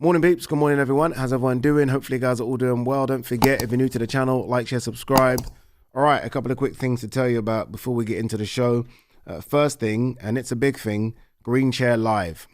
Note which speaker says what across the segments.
Speaker 1: Morning peeps, good morning everyone. How's everyone doing? Hopefully you guys are all doing well. Don't forget, if you're new to the channel, like, share, subscribe. All right, a couple of quick things to tell you about before we get into the show. First thing, and it's a big thing, Green Chair Live.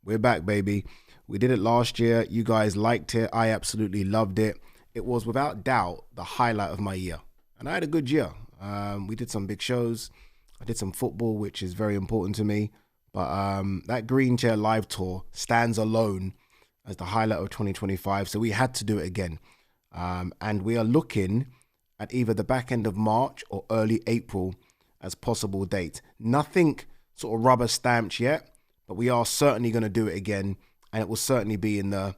Speaker 1: We're back, baby. We did it last year. You guys liked it. I absolutely loved it. It was without doubt the highlight of my year. And I had a good year. We did some big shows. I did some football, which is very important to me. But that Green Chair Live tour stands alone as the highlight of 2025. So we had to do it again. And we are looking at either the back end of March or early April as possible dates. Nothing sort of rubber stamped yet, but we are certainly going to do it again. And it will certainly be in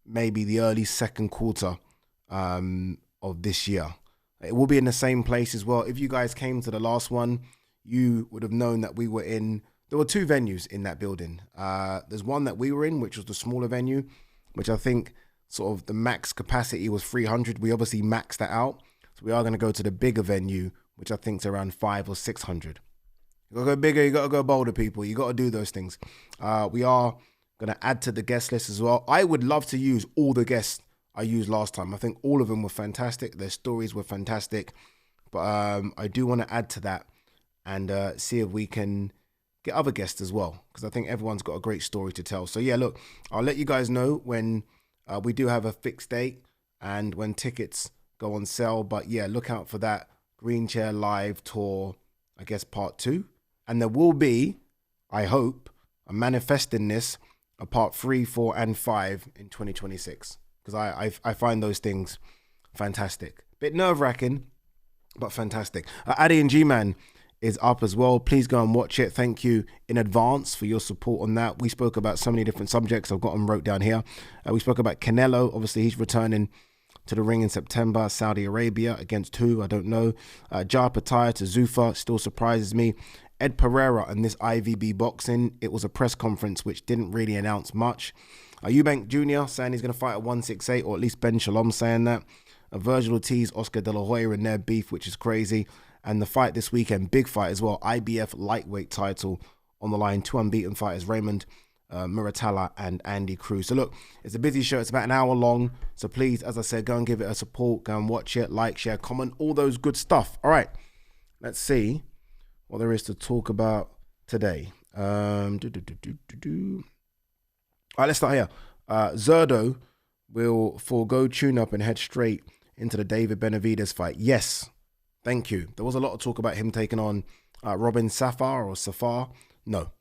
Speaker 1: maybe the early second quarter of this year. It will be in the same place as well. If you guys came to the last one, you would have known that we were in, there were two venues in that building. There's one that we were in, which was the smaller venue, which I think sort of the max capacity was 300. We obviously maxed that out. So we are going to go to the bigger venue, which I think is around 500 or 600. You got to go bigger, you got to go bolder, people. You got to do those things. We are going to add to the guest list as well. I would love to use all the guests I used last time. I think all of them were fantastic. Their stories were fantastic. But I do want to add to that and see if we can get other guests as well, because I think everyone's got a great story to tell. So yeah, look, I'll let you guys know when we do have a fixed date and when tickets go on sale. But yeah, look out for that Green Chair Live tour, I guess part 2. And there will be, I hope, I'm manifesting this, a part 3, 4, and 5 in 2026. Because I find those things fantastic. Bit nerve-wracking, but fantastic. Ade Gman is up as well. Please go and watch it. Thank you in advance for your support on that. We spoke about so many different subjects. I've got them wrote down here. We spoke about Canelo. Obviously, he's returning to the ring in September. Saudi Arabia against who? I don't know. Jarpataya to Zuffa still surprises me. Ed Pereira and this IVB boxing. It was a press conference which didn't really announce much. Eubank Jr. saying he's going to fight at 168, or at least Ben Shalom saying that. Virgil Ortiz, Oscar De La Hoya in their beef, which is crazy. And the fight this weekend, big fight as well, IBF lightweight title on the line. 2 unbeaten fighters, Raymond Muratalla and Andy Cruz. So look, it's a busy show. It's about an hour long. So please, as I said, go and give it a support. Go and watch it, like, share, comment, all those good stuff. All right, let's see what there is to talk about today. All right, let's start here. Zordo will forego tune-up and head straight into the David Benavidez fight. Yes, thank you. There was a lot of talk about him taking on Robin Safar or Safar. No,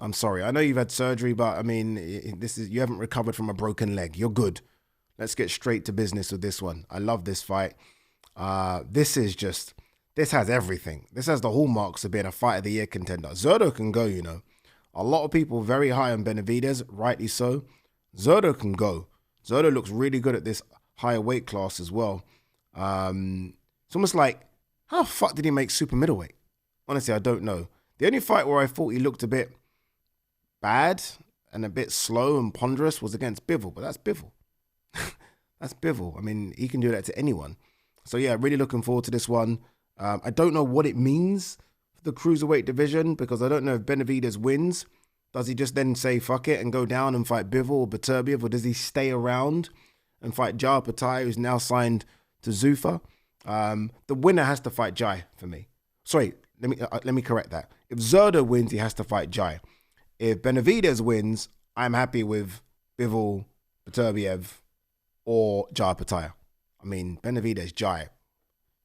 Speaker 1: I'm sorry. I know you've had surgery, but I mean, you haven't recovered from a broken leg. You're good. Let's get straight to business with this one. I love this fight. This has everything. This has the hallmarks of being a fight of the year contender. Zordo can go, you know. A lot of people very high on Benavidez, rightly so. Zordo can go. Zordo looks really good at this higher weight class as well. It's almost like, how the fuck did he make super middleweight? Honestly, I don't know. The only fight where I thought he looked a bit bad and a bit slow and ponderous was against Bivol, but that's Bivol. That's Bivol. I mean, he can do that to anyone. So yeah, really looking forward to this one. I don't know what it means for the cruiserweight division, because I don't know if Benavidez wins. Does he just then say fuck it and go down and fight Bivol or Beterbiev, or does he stay around and fight Jarpataya, who's now signed to Zuffa? The winner has to fight Jai for me. Sorry, let me correct that. If Zordo wins, he has to fight Jai. If Benavidez wins, I'm happy with Bivol, Beterbiev, or Jarpataya. I mean, Benavidez, Jai.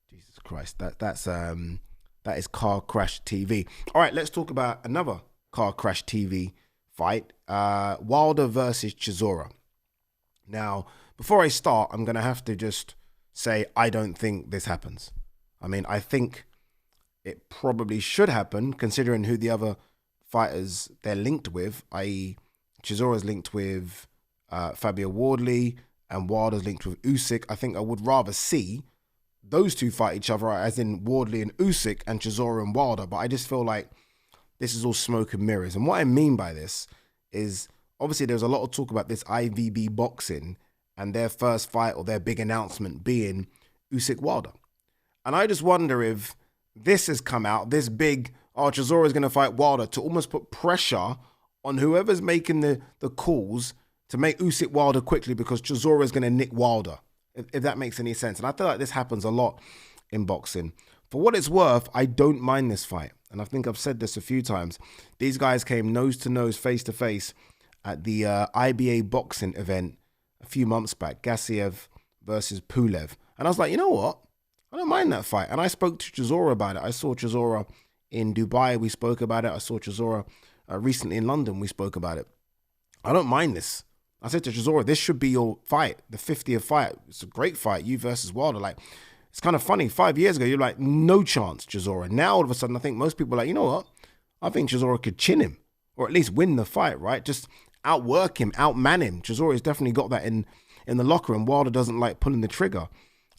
Speaker 1: Jesus Christ, that is Car Crash TV. All right, let's talk about another Car Crash TV fight. Wilder versus Chisora. Now, before I start, I'm going to have to just say I don't think this happens. I mean, I think it probably should happen, considering who the other fighters they're linked with, i.e. Chisora's linked with Fabio Wardley and Wilder's linked with Usyk. I think I would rather see those two fight each other, as in Wardley and Usyk and Chisora and Wilder. But I just feel like this is all smoke and mirrors. And what I mean by this is, obviously there's a lot of talk about this IVB boxing and their first fight or their big announcement being Usyk Wilder. And I just wonder if this has come out, this big, Chisora is going to fight Wilder, to almost put pressure on whoever's making the calls to make Usyk Wilder quickly because Chisora is going to nick Wilder, if that makes any sense. And I feel like this happens a lot in boxing. For what it's worth, I don't mind this fight. And I think I've said this a few times. These guys came nose to nose, face to face at the IBA boxing event a few months back, Gassiev versus Pulev. And I was like, you know what? I don't mind that fight. And I spoke to Chisora about it. I saw Chisora in Dubai. We spoke about it. I saw Chisora recently in London. We spoke about it. I don't mind this. I said to Chisora, this should be your fight, the 50th fight. It's a great fight, you versus Wilder. Like, it's kind of funny. 5 years ago, you're like, no chance, Chisora. Now, all of a sudden, I think most people are like, you know what? I think Chisora could chin him or at least win the fight, right? Just outwork him, outman him. Chisora's definitely got that in the locker room. Wilder doesn't like pulling the trigger.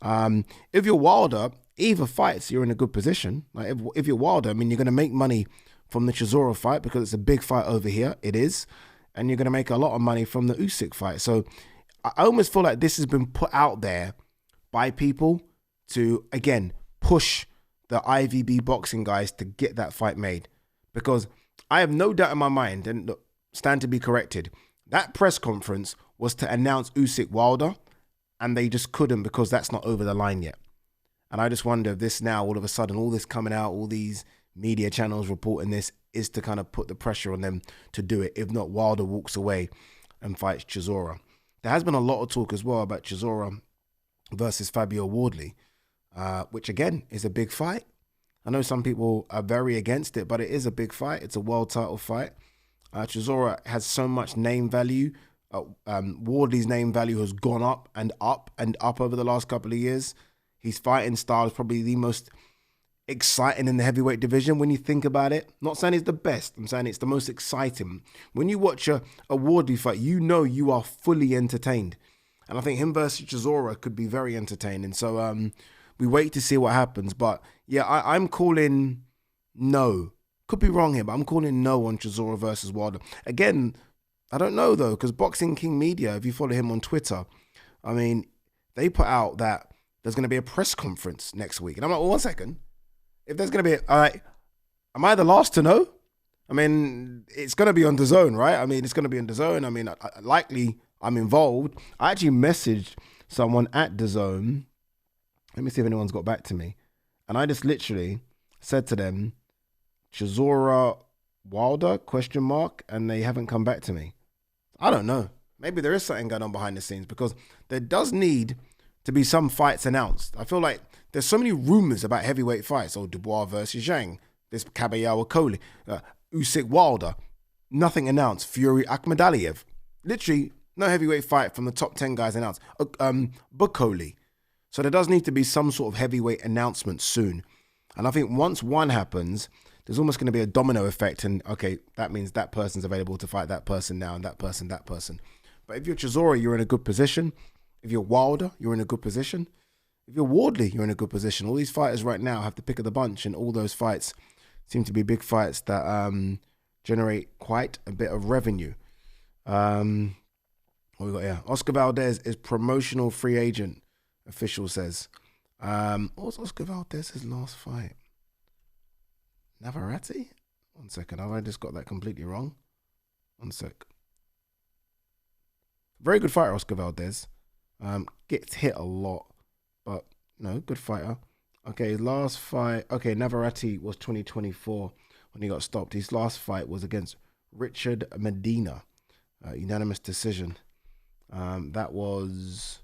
Speaker 1: If you're Wilder, either fights, you're in a good position. Like if you're Wilder, I mean, you're going to make money from the Chisora fight because it's a big fight over here. It is. And you're going to make a lot of money from the Usyk fight. So I almost feel like this has been put out there by people to, again, push the IVB boxing guys to get that fight made. Because I have no doubt in my mind, and look, stand to be corrected, that press conference was to announce Usyk Wilder, and they just couldn't because that's not over the line yet. And I just wonder if this now, all of a sudden, all this coming out, all these media channels reporting this, is to kind of put the pressure on them to do it. If not, Wilder walks away and fights Chisora. There has been a lot of talk as well about Chisora versus Fabio Wardley, which again is a big fight. I know some people are very against it, but it is a big fight. It's a world title fight. Chisora has so much name value. Wardley's name value has gone up and up and up over the last couple of years. His fighting style is probably the most exciting in the heavyweight division when you think about it. Not saying it's the best. I'm saying it's the most exciting. When you watch a Wardley fight, you know you are fully entertained. And I think him versus Chisora could be very entertaining. So we wait to see what happens. But yeah, I'm calling no. Could be wrong here, but I'm calling no on Chisora versus Wilder. Again, I don't know though, because Boxing King Media, if you follow him on Twitter, I mean, they put out that there's going to be a press conference next week. And I'm like, well, 1 second. If there's going to be, am I the last to know? I mean, it's going to be on DAZN, right? I mean, it's going to be on DAZN. I mean, likely I'm involved. I actually messaged someone at DAZN. Let me see if anyone's got back to me. And I just literally said to them, Chisora Wilder, ? And they haven't come back to me. I don't know. Maybe there is something going on behind the scenes because there does need to be some fights announced. I feel like there's so many rumors about heavyweight fights. Oh, Dubois versus Zhang, this Caballero Coley, Usyk Wilder, nothing announced. Fury Akhmadaliev, literally no heavyweight fight from the top 10 guys announced. Bukoli. So there does need to be some sort of heavyweight announcement soon. And I think once one happens, there's almost going to be a domino effect. And okay, that means that person's available to fight that person now and that person, that person. But if you're Chisora, you're in a good position. If you're Wilder, you're in a good position. If you're Wardley, you're in a good position. All these fighters right now have the pick of the bunch, and all those fights seem to be big fights that generate quite a bit of revenue. What we got here? Oscar Valdez is promotional free agent, official says. What was Oscar Valdez's last fight? Navarrete? 1 second, have I just got that completely wrong? 1 sec. Very good fighter, Oscar Valdez. Gets hit a lot, but no, good fighter. Okay, last fight. Okay, Navarrete was 2024 when he got stopped. His last fight was against Richard Medina, unanimous decision. That was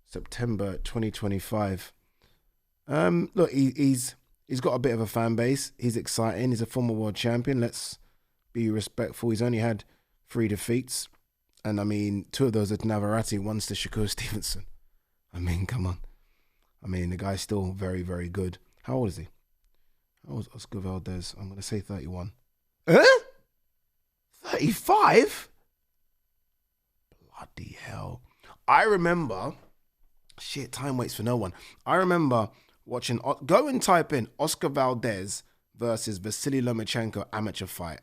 Speaker 1: September 2025. Look, he's got a bit of a fan base. He's exciting. He's a former world champion. Let's be respectful. He's only had 3 defeats. And I mean, 2 of those at Navarrete, one's to Shakur Stevenson. I mean, come on. I mean, the guy's still very, very good. How old is he? How old is Oscar Valdez? I'm going to say 31. 35? Bloody hell. I remember, shit, time waits for no one. I remember watching, go and type in Oscar Valdez versus Vasily Lomachenko amateur fight.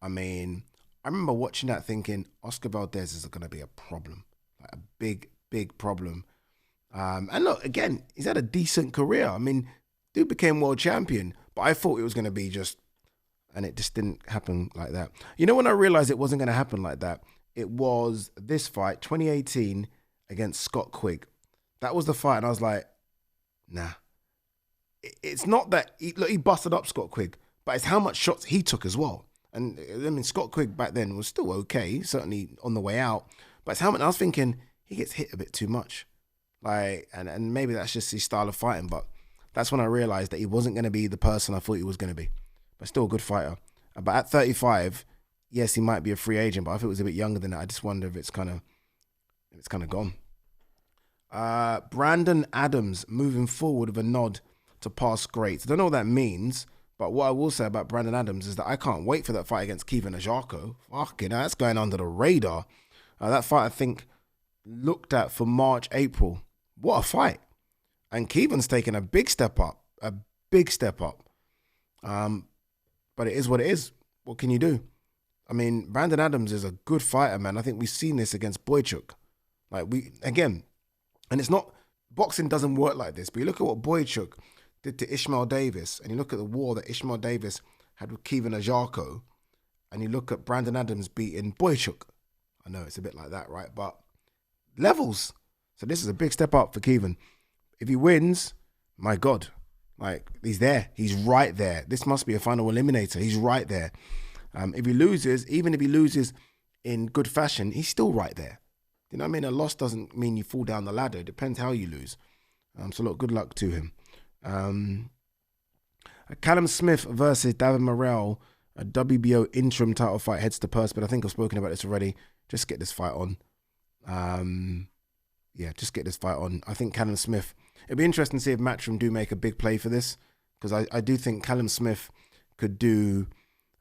Speaker 1: I mean, I remember watching that thinking, Oscar Valdez is going to be a problem. Like a big, big problem. And look, again, he's had a decent career. I mean, dude became world champion, but I thought it was going to be just, and it just didn't happen like that. You know when I realized it wasn't going to happen like that? it was this fight, 2018, against Scott Quigg. That was the fight, and I was like, nah. It's not that he busted up Scott Quigg, but it's how much shots he took as well. And I mean, Scott Quigg back then was still okay, certainly on the way out. But it's how much I was thinking he gets hit a bit too much, like, and maybe that's just his style of fighting. But that's when I realized that he wasn't going to be the person I thought he was going to be. But still a good fighter. But at 35, yes, he might be a free agent. But if it was a bit younger than that, I just wonder if it's kind of gone. Brandon Adams moving forward with a nod to past greats. I don't know what that means, but what I will say about Brandon Adams is that I can't wait for that fight against Kevin Ajako. Fucking hell, that's going under the radar. That fight, I think, looked at for March, April. What a fight. And Kevin's taken a big step up. A big step up. But it is what it is. What can you do? I mean, Brandon Adams is a good fighter, man. I think we've seen this against Boychuk. Again, and it's not, boxing doesn't work like this, but you look at what Boychuk did to Ishmael Davis, and you look at the war that Ishmael Davis had with Kevin Ajako, and you look at Brandon Adams beating Boychuk. I know it's a bit like that, right? But levels. So this is a big step up for Kevin. If he wins, my God, like, he's there. He's right there. This must be a final eliminator. He's right there. If he loses, even if he loses in good fashion, he's still right there. You know what I mean? A loss doesn't mean you fall down the ladder. It depends how you lose. So look, good luck to him. Callum Smith versus David Morrell, a WBO interim title fight heads to purse, but I think I've spoken about this already. Just get this fight on. Just get this fight on. I think Callum Smith, it'd be interesting to see if Matchroom do make a big play for this, because I do think Callum Smith could do,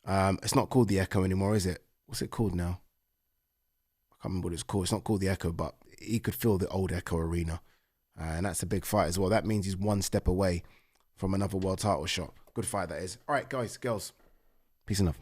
Speaker 1: it's not called the Echo anymore, is it? What's it called now? I can't remember what it's called. It's not called the Echo, but he could fill the old Echo Arena. And that's a big fight as well. That means he's one step away from another world title shot. Good fight that is. All right, guys, girls. Peace and love.